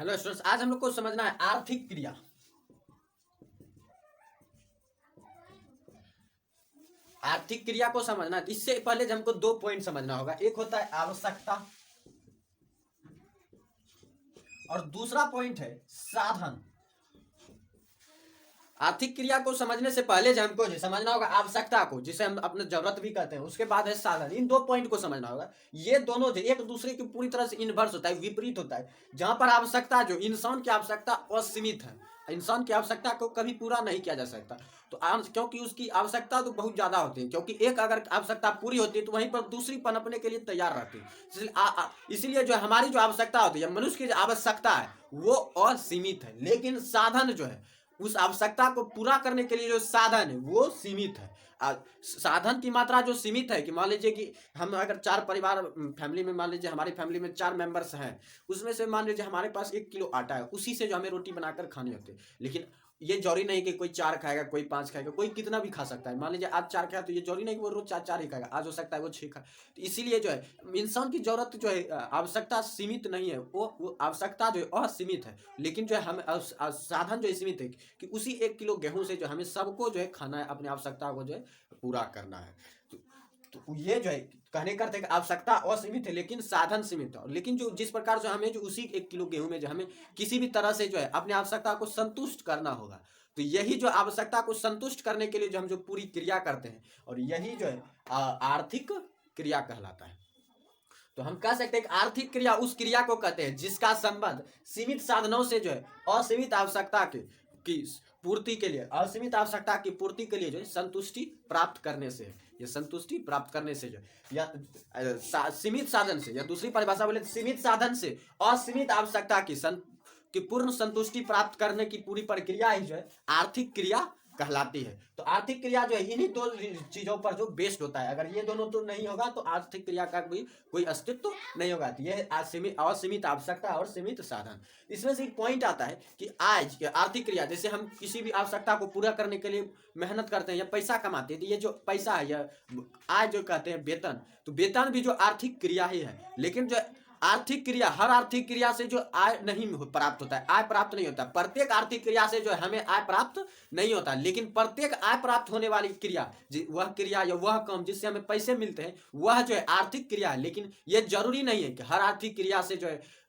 Hello students, आज हम लोग को समझना है आर्थिक क्रिया। आर्थिक क्रिया को समझना है, इससे पहले हमको दो पॉइंट समझना होगा। एक होता है आवश्यकता और दूसरा पॉइंट है साधन। आर्थिक क्रिया को समझने से पहले हमको समझना होगा आवश्यकता को, जिसे हम अपने जरूरत भी कहते हैं। उसके बाद है साधन। इन दो पॉइंट को समझना होगा। ये दोनों एक दूसरे की पूरी तरह से इन्वर्स होता है, विपरीत होता है। जहां पर आवश्यकता इंसान की आवश्यकता असीमित है, इंसान की आवश्यकता को कभी पूरा नहीं किया जा सकता। तो क्योंकि उसकी आवश्यकता तो बहुत ज्यादा होती है, क्योंकि एक अगर आवश्यकता पूरी होती है तो वहीं पर दूसरी पनपने के लिए तैयार रहती है। इसलिए हमारी जो आवश्यकता होती है, मनुष्य की जो आवश्यकता है वो असीमित है, लेकिन साधन उस आवश्यकता को पूरा करने के लिए जो साधन है वो सीमित है। साधन की मात्रा जो सीमित है कि मान लीजिए कि हम अगर चार परिवार फैमिली में, मान लीजिए हमारी फैमिली में 4 मेंबर्स हैं, उसमें से मान लीजिए हमारे पास 1 किलो आटा है, उसी से हमें रोटी बनाकर खानी होती है। लेकिन ये जरूरी नहीं कि कोई 4 खाएगा, कोई 5 खाएगा, कोई कितना भी खा सकता है। मान लीजिए आज 4 खाया तो ये जरूरी नहीं कि वो रोज 4 ही खाएगा, आज हो सकता है वो 6 खाए। तो इसीलिए इंसान की जरूरत आवश्यकता सीमित नहीं है, वो आवश्यकता असीमित है। लेकिन हम साधन सीमित है कि उसी 1 किलो गेहूं से हमें सबको खाना है, अपनी आवश्यकता को पूरा करना है। तो ये कहने का अर्थ है कि आवश्यकता असीमित है लेकिन साधन सीमित है। लेकिन जिस प्रकार से हमें उसी 1 किलो गेहूं में हमें किसी भी तरह से अपनी आवश्यकता को संतुष्ट करना होगा। तो यही आवश्यकता को संतुष्ट करने के लिए हम पूरी क्रिया करते हैं, और यही आर्थिक क्रिया कहलाता है। तो हम कह सकते हैं कि आर्थिक क्रिया उस क्रिया को कहते हैं जिसका संबंध सीमित साधनों से असीमित आवश्यकता की पूर्ति के लिए, असीमित आवश्यकता की पूर्ति के लिए संतुष्टि प्राप्त करने से, ये संतुष्टि प्राप्त करने से या सीमित साधन से, या दूसरी परिभाषा बोले सीमित साधन से असीमित आवश्यकता की पूर्ण संतुष्टि प्राप्त करने की पूरी प्रक्रिया ही आर्थिक क्रिया कहलाती है। तो आर्थिक क्रिया इन्हीं दो चीजों पर बेस्ड होता है। अगर ये दोनों तो नहीं होगा तो आर्थिक क्रिया का भी कोई अस्तित्व नहीं होगा। तो यह असीमित आवश्यकता और सीमित साधन। इसमें से एक पॉइंट आता है कि आज आर्थिक क्रिया, जैसे हम किसी भी आवश्यकता को पूरा करने के लिए मेहनत करते हैं या पैसा कमाते हैं, तो ये जो पैसा है या आय कहते हैं वेतन, तो वेतन भी आर्थिक क्रिया ही है। लेकिन आर्थिक क्रिया, हर आर्थिक क्रिया से आय नहीं प्राप्त होता है, आय प्राप्त नहीं होता। प्रत्येक आर्थिक क्रिया से हमें आय प्राप्त नहीं होता, लेकिन प्रत्येक आय प्राप्त होने वाली क्रिया, वह क्रिया या वह काम जिससे हमें पैसे मिलते हैं, वह आर्थिक क्रिया है। लेकिन यह जरूरी नहीं है कि हर आर्थिक क्रिया से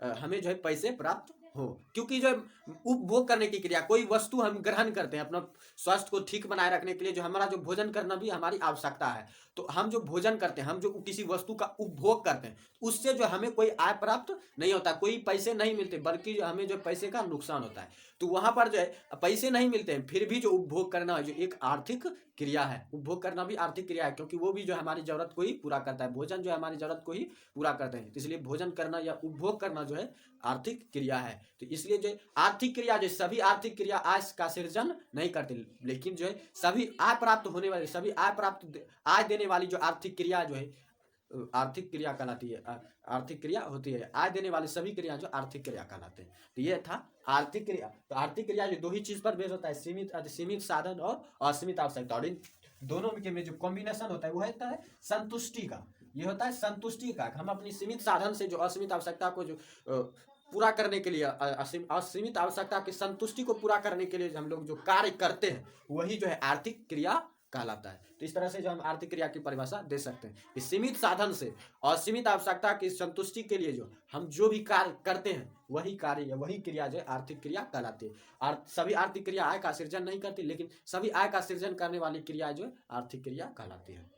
हमें पैसे प्राप्त हो, क्योंकि उपभोग करने की क्रिया, कोई वस्तु हम ग्रहण करते हैं अपना स्वास्थ्य को ठीक बनाए रखने के लिए, हमारा भोजन करना भी हमारी आवश्यकता है। तो हम भोजन करते हैं, हम किसी वस्तु का उपभोग करते हैं, उससे हमें कोई आय प्राप्त नहीं होता, कोई पैसे नहीं मिलते, बल्कि हमें पैसे का नुकसान होता है। तो वहां पर पैसे नहीं मिलते हैं, फिर भी उपभोग करना एक आर्थिक क्रिया है। उपभोग करना भी आर्थिक क्रिया है, क्योंकि वो भी हमारी जरूरत को ही पूरा करता है। भोजन हमारी जरूरत को ही पूरा करते हैं, इसलिए भोजन करना या उपभोग करना आर्थिक क्रिया है। तो इसलिए आर्थिक क्रिया सभी आर्थिक क्रिया आय का सृजन नहीं करती, लेकिन सभी आय प्राप्त होने वाली, सभी आय देने वाली आर्थिक क्रिया आर्थिक क्रिया कहलाती है। आर्थिक क्रिया होती है, आय देने वाली सभी क्रिया आर्थिक क्रिया कहलाते हैं। तो ये था आर्थिक क्रिया। तो आर्थिक क्रिया दो ही चीज पर बेस होता है, सीमित साधन और असीमित आवश्यकता। और इन दोनों के में कॉम्बिनेशन होता है वो होता है संतुष्टि का। ये होता है संतुष्टि का, हम अपनी सीमित साधन से असीमित आवश्यकता को पूरा करने के लिए, असीमित आवश्यकता की संतुष्टि को पूरा करने के लिए हम लोग कार्य करते हैं, वही आर्थिक क्रिया कहलाता है। तो इस तरह से हम आर्थिक क्रिया की परिभाषा दे सकते हैं कि सीमित साधन से असीमित आवश्यकता की संतुष्टि के लिए हम जो भी कार्य करते हैं, वही कार्य या वही क्रिया आर्थिक क्रिया कहलाती है। सभी आर्थिक क्रिया आय का सृजन नहीं करती, लेकिन सभी आय का सृजन करने वाली क्रिया आर्थिक क्रिया कहलाती है।